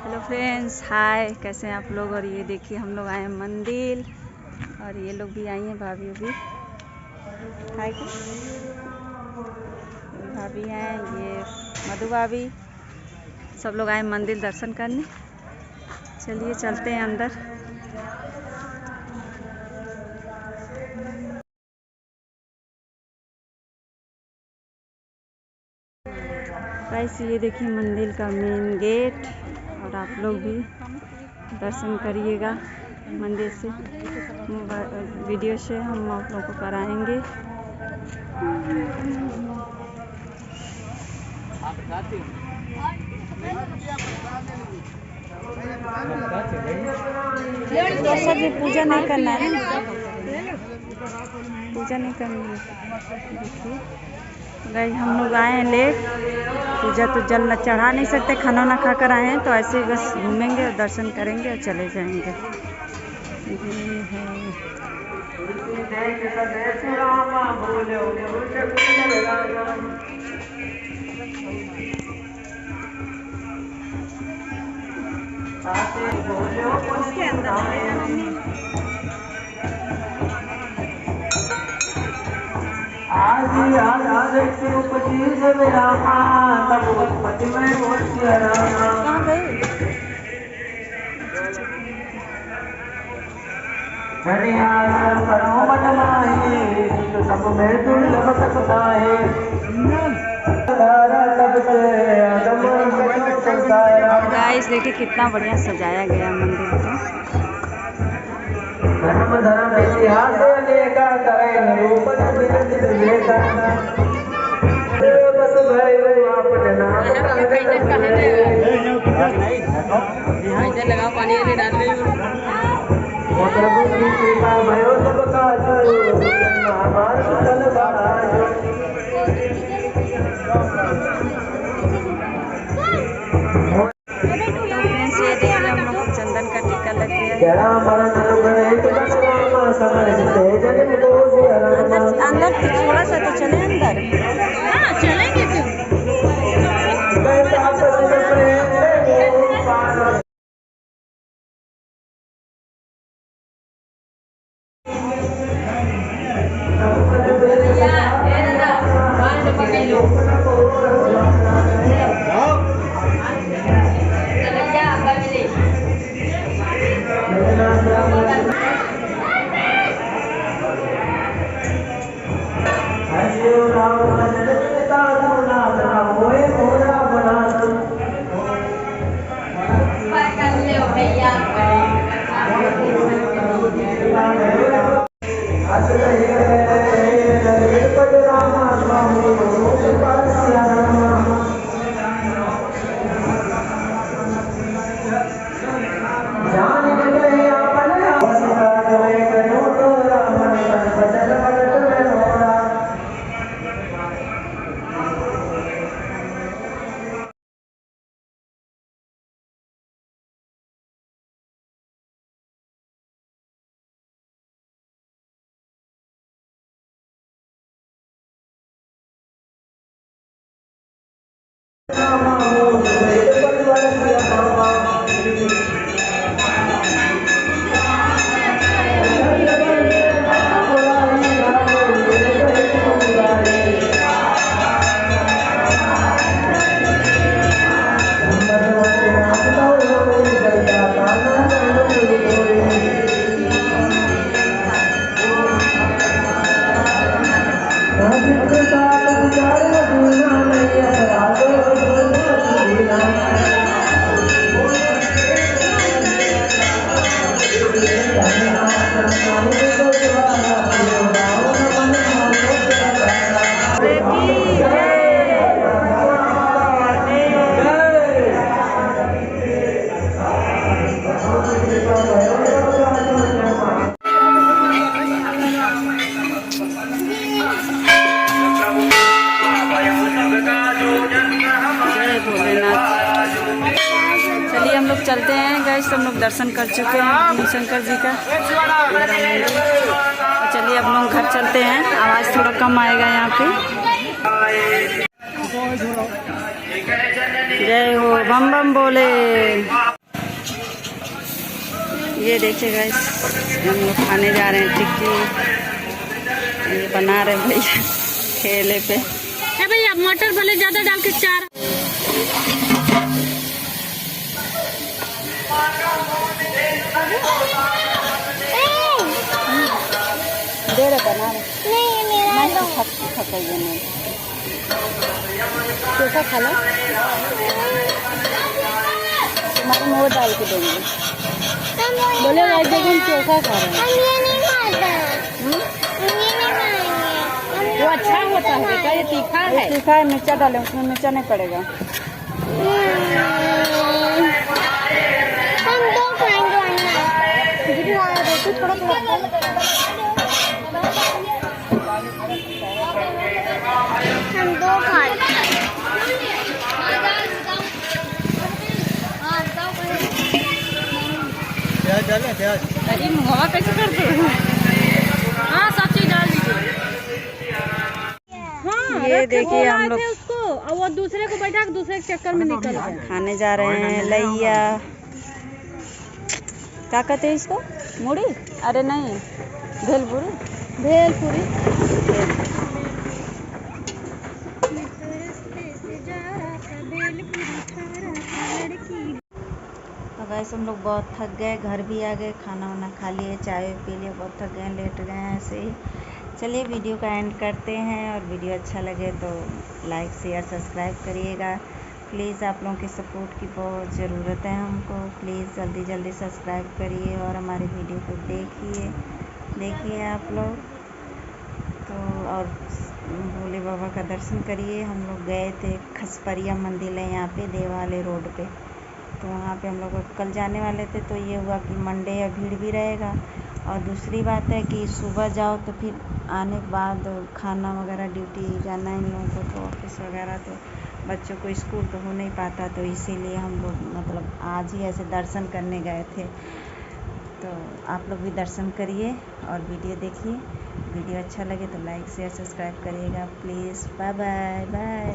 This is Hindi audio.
हेलो फ्रेंड्स, हाय। कैसे हैं आप लोग। और ये देखिए हम लोग आए हैं मंदिर और ये लोग भी आई हैं, भाभी भी। हाय भाभी हैं, ये मधु भाभी, सब लोग आए मंदिर दर्शन करने। चलिए चलते हैं अंदर। गाइस ये देखिए मंदिर का मेन गेट, और आप लोग भी दर्शन करिएगा मंदिर से। वीडियो से हम आप लोगों को कराएंगे। प्रसाद जी पूजा नहीं करना है, पूजा नहीं करनी है। देखिए गाइस हम लोग आए हैं लेट, पूजा तो जल न चढ़ा नहीं सकते, खाना ना खा कर आए हैं, तो ऐसे ही बस घूमेंगे और दर्शन करेंगे और चले जाएंगे। इसके अंदर आदि आधार तिरुपति से विरामा तब उत्पत्ति में बोलिया रामा। धनियार करो मन माहे तो सब में दुर्लभ सकता है। तब से आदम गाइस देखिए कितना बढ़िया सजाया गया मंदिर को। धर्म धर्म इतिहास लेखा करे निरूपण बस भाई आपने नाम लगाओ पानी डाल प्रभु की कृपा भयो सबका हमार कुशल ये देखिए हम लोग को चंदन का टीका लग गया। अंदर थोड़ा सा तो चले अंदर। हाँ चलेंगे क्यों। चलिए हम लोग चलते हैं गाइस, हम लोग दर्शन कर चुके हैं शंकर जी का। तो चलिए अब लोग घर चलते हैं, आवाज़ थोड़ा कम आएगा यहाँ पे। जय हो, बम बम बोले। ये देखिए गाइस, हम लोग खाने जा रहे हैं टिक्की। ये बना रहे भैया ठेले पे। है भैया, मटर भले ज्यादा डाल के 4। दे रहे बना रहे नहीं खपाइए नहीं चोखा खा लो। तुम्हारे में वो डाल के देंगे। बोले भाई देखिए चोखा खा रहे हैं। वो अच्छा होता है क्या? ये तीखा है। तीखा है, मिर्चा डालें, उसमें मिर्चा नहीं पड़ेगा। हम दो खाएंगे थोड़ा थोड़ा। हम दो खाएंगे। प्याज डालें, प्याज। अरे मुँह कैसे करते हो? हाँ, सब चीज डाल दीजिए। हाँ, ये देखिए हम लोग उसको और वो दूसरे को बैठा के दूसरे के चक्कर में निकल गया। खाने जा रहे हैं लैया। क्या कहते हैं इसको? मुड़ी? अरे नहीं, भेलपुरी। भेलपुरी। तो वैसे हम लोग बहुत थक गए, घर भी आ गए, खाना वाना खा लिए, चाय पी लिए, बहुत थक गए, लेट गए हैं ऐसे ही। चलिए वीडियो का एंड करते हैं, और वीडियो अच्छा लगे तो लाइक शेयर सब्सक्राइब करिएगा प्लीज़। आप लोगों की सपोर्ट की बहुत ज़रूरत है हमको। प्लीज़ जल्दी जल्दी सब्सक्राइब करिए और हमारी वीडियो को देखिए आप लोग तो। और भोले बाबा का दर्शन करिए। हम लोग गए थे, खसपरिया मंदिर है यहाँ पे देवालय रोड पे, तो वहाँ पे हम लोग कल जाने वाले थे। तो ये हुआ कि मंडे है, भीड़ भी रहेगा। और दूसरी बात है कि सुबह जाओ तो फिर आने के बाद खाना वगैरह, ड्यूटी जाना है इन लोगों को, तो ऑफिस वगैरह, तो बच्चों को स्कूल तो हो नहीं पाता, तो इसीलिए हम लोग मतलब आज ही ऐसे दर्शन करने गए थे। तो आप लोग भी दर्शन करिए और वीडियो देखिए। वीडियो अच्छा लगे तो लाइक शेयर सब्सक्राइब करिएगा प्लीज़। Bye bye bye.